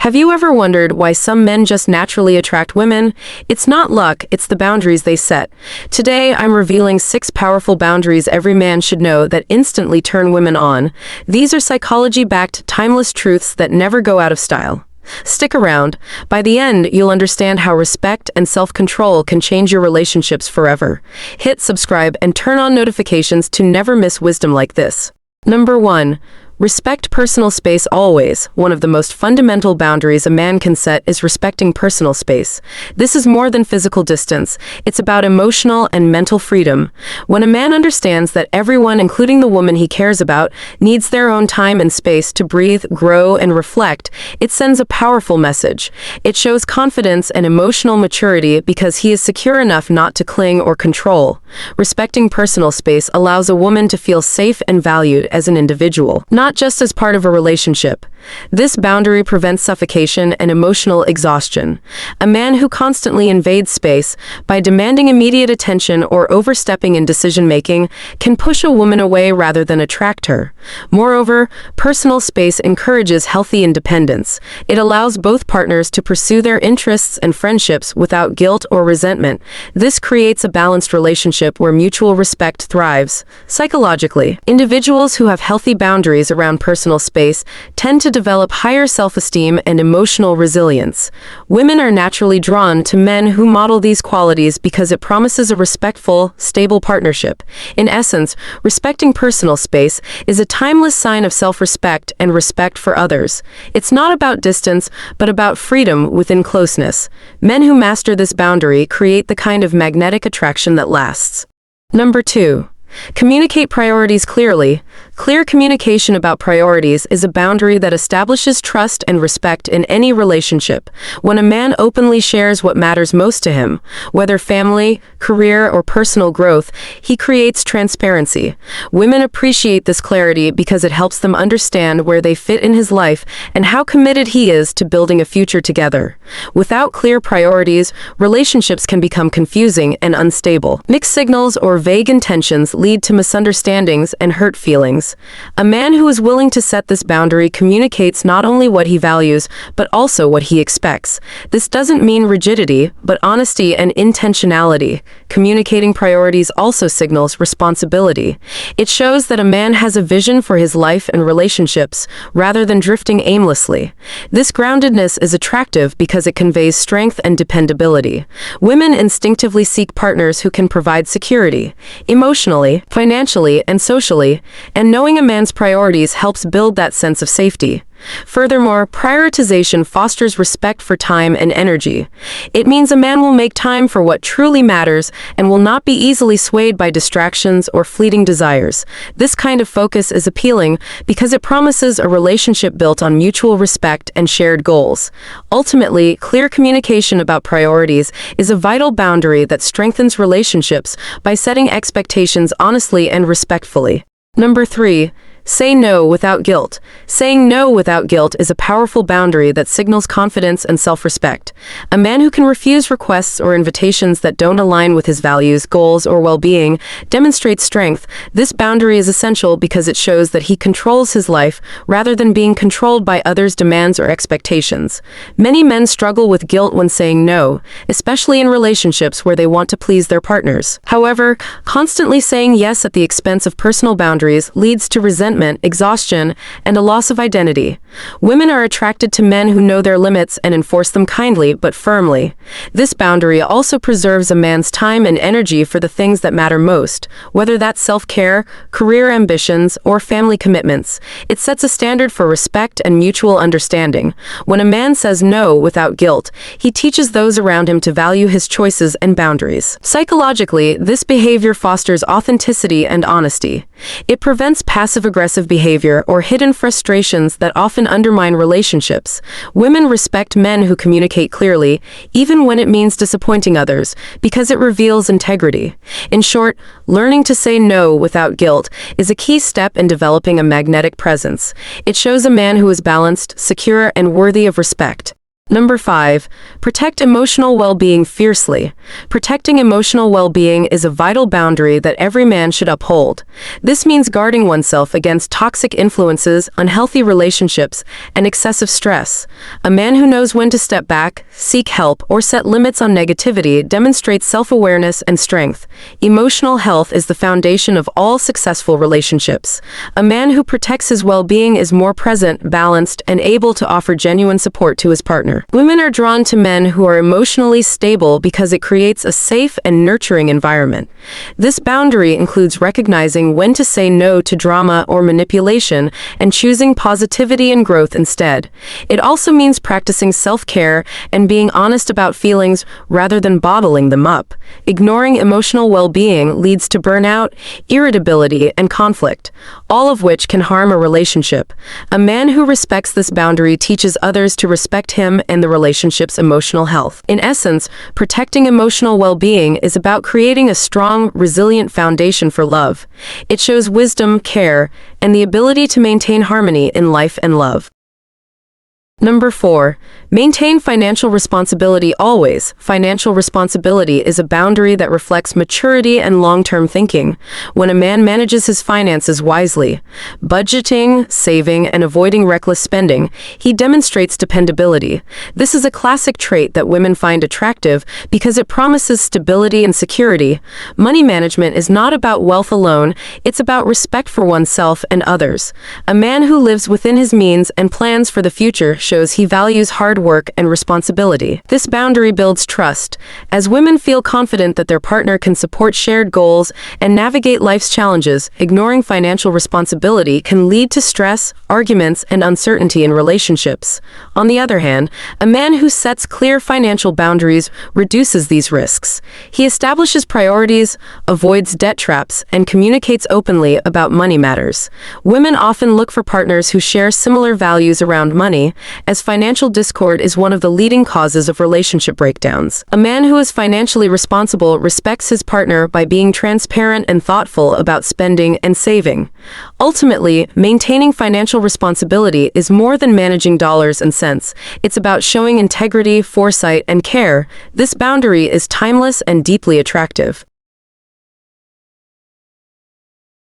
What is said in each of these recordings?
Have you ever wondered why some men just naturally attract women? It's not luck, it's the boundaries they set. Today, I'm revealing 6 powerful boundaries every man should know that instantly turn women on. These are psychology-backed, timeless truths that never go out of style. Stick around. By the end, you'll understand how respect and self-control can change your relationships forever. Hit subscribe and turn on notifications to never miss wisdom like this. Number 1. Respect personal space always. One of the most fundamental boundaries a man can set is respecting personal space. This is more than physical distance. It's about emotional and mental freedom. When a man understands that everyone, including the woman he cares about, needs their own time and space to breathe, grow, and reflect, it sends a powerful message. It shows confidence and emotional maturity because he is secure enough not to cling or control. Respecting personal space allows a woman to feel safe and valued as an individual, not just as part of a relationship. This boundary prevents suffocation and emotional exhaustion. A man who constantly invades space by demanding immediate attention or overstepping in decision-making can push a woman away rather than attract her. Moreover, personal space encourages healthy independence. It allows both partners to pursue their interests and friendships without guilt or resentment. This creates a balanced relationship where mutual respect thrives. Psychologically, individuals who have healthy boundaries around personal space tend to develop higher self-esteem and emotional resilience. Women are naturally drawn to men who model these qualities because it promises a respectful, stable partnership. In essence, respecting personal space is a timeless sign of self-respect and respect for others. It's not about distance, but about freedom within closeness. Men who master this boundary create the kind of magnetic attraction that lasts. Number 2. Communicate priorities clearly. Clear communication about priorities is a boundary that establishes trust and respect in any relationship. When a man openly shares what matters most to him, whether family, career, or personal growth, he creates transparency. Women appreciate this clarity because it helps them understand where they fit in his life and how committed he is to building a future together. Without clear priorities, relationships can become confusing and unstable. Mixed signals or vague intentions lead to misunderstandings and hurt feelings. A man who is willing to set this boundary communicates not only what he values, but also what he expects. This doesn't mean rigidity, but honesty and intentionality. Communicating priorities also signals responsibility. It shows that a man has a vision for his life and relationships, rather than drifting aimlessly. This groundedness is attractive because it conveys strength and dependability. Women instinctively seek partners who can provide security, emotionally, financially, and socially, and knowing a man's priorities helps build that sense of safety. Furthermore, prioritization fosters respect for time and energy. It means a man will make time for what truly matters and will not be easily swayed by distractions or fleeting desires. This kind of focus is appealing because it promises a relationship built on mutual respect and shared goals. Ultimately, clear communication about priorities is a vital boundary that strengthens relationships by setting expectations honestly and respectfully. Number 3. Say no without guilt. Saying no without guilt is a powerful boundary that signals confidence and self-respect. A man who can refuse requests or invitations that don't align with his values, goals, or well-being demonstrates strength. This boundary is essential because it shows that he controls his life rather than being controlled by others' demands or expectations. Many men struggle with guilt when saying no, especially in relationships where they want to please their partners. However, constantly saying yes at the expense of personal boundaries leads to resentment, exhaustion, and a loss of identity. Women are attracted to men who know their limits and enforce them kindly but firmly. This boundary also preserves a man's time and energy for the things that matter most, whether that's self-care, career ambitions, or family commitments. It sets a standard for respect and mutual understanding. When a man says no without guilt, he teaches those around him to value his choices and boundaries. Psychologically, this behavior fosters authenticity and honesty. It prevents passive-aggressive behavior or hidden frustrations that often undermine relationships. Women respect men who communicate clearly, even when it means disappointing others, because it reveals integrity. In short, learning to say no without guilt is a key step in developing a magnetic presence. It shows a man who is balanced, secure, and worthy of respect. Number 5. Protect emotional well-being fiercely. Protecting emotional well-being is a vital boundary that every man should uphold. This means guarding oneself against toxic influences, unhealthy relationships, and excessive stress. A man who knows when to step back, seek help, or set limits on negativity demonstrates self-awareness and strength. Emotional health is the foundation of all successful relationships. A man who protects his well-being is more present, balanced, and able to offer genuine support to his partner. Women are drawn to men who are emotionally stable because it creates a safe and nurturing environment. This boundary includes recognizing when to say no to drama or manipulation and choosing positivity and growth instead. It also means practicing self-care and being honest about feelings rather than bottling them up. Ignoring emotional well-being leads to burnout, irritability, and conflict, all of which can harm a relationship. A man who respects this boundary teaches others to respect him and the relationship's emotional health. In essence, protecting emotional well-being is about creating a strong, resilient foundation for love. It shows wisdom, care, and the ability to maintain harmony in life and love. Number 4. Maintain financial responsibility always. Financial responsibility is a boundary that reflects maturity and long-term thinking. When a man manages his finances wisely, budgeting, saving, and avoiding reckless spending, he demonstrates dependability. This is a classic trait that women find attractive because it promises stability and security. Money management is not about wealth alone, it's about respect for oneself and others. A man who lives within his means and plans for the future shows he values hard work and responsibility. This boundary builds trust, as women feel confident that their partner can support shared goals and navigate life's challenges. Ignoring financial responsibility can lead to stress, arguments, and uncertainty in relationships. On the other hand, a man who sets clear financial boundaries reduces these risks. He establishes priorities, avoids debt traps, and communicates openly about money matters. Women often look for partners who share similar values around money, as financial discord is one of the leading causes of relationship breakdowns. A man who is financially responsible respects his partner by being transparent and thoughtful about spending and saving. Ultimately, maintaining financial responsibility is more than managing dollars and cents. It's about showing integrity, foresight, and care. This boundary is timeless and deeply attractive.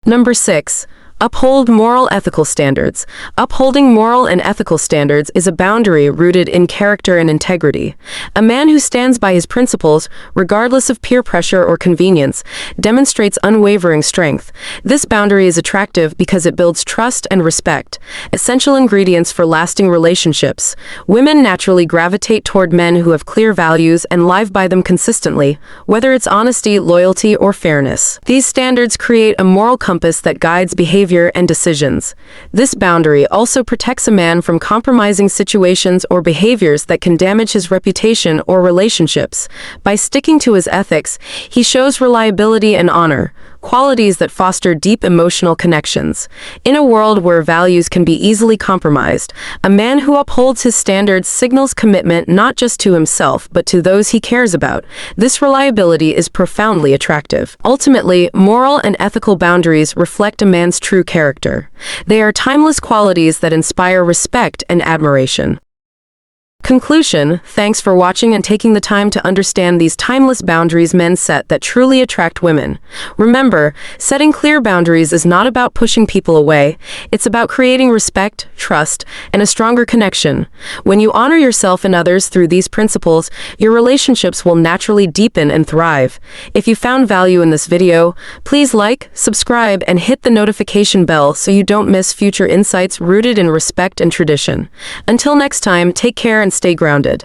Number 6. Uphold moral ethical standards. Upholding moral and ethical standards is a boundary rooted in character and integrity. A man who stands by his principles, regardless of peer pressure or convenience, demonstrates unwavering strength. This boundary is attractive because it builds trust and respect, essential ingredients for lasting relationships. Women naturally gravitate toward men who have clear values and live by them consistently, whether it's honesty, loyalty, or fairness. These standards create a moral compass that guides behavior and decisions. This boundary also protects a man from compromising situations or behaviors that can damage his reputation or relationships. By sticking to his ethics, he shows reliability and honor, qualities that foster deep emotional connections. In a world where values can be easily compromised, a man who upholds his standards signals commitment not just to himself but to those he cares about. This reliability is profoundly attractive. Ultimately, moral and ethical boundaries reflect a man's true character. They are timeless qualities that inspire respect and admiration. Conclusion: thanks for watching and taking the time to understand these timeless boundaries men set that truly attract women. Remember, setting clear boundaries is not about pushing people away. It's about creating respect, trust, and a stronger connection. When you honor yourself and others through these principles, your relationships will naturally deepen and thrive. If you found value in this video, please like, subscribe, and hit the notification bell so you don't miss future insights rooted in respect and tradition. Until next time, take care and stay grounded.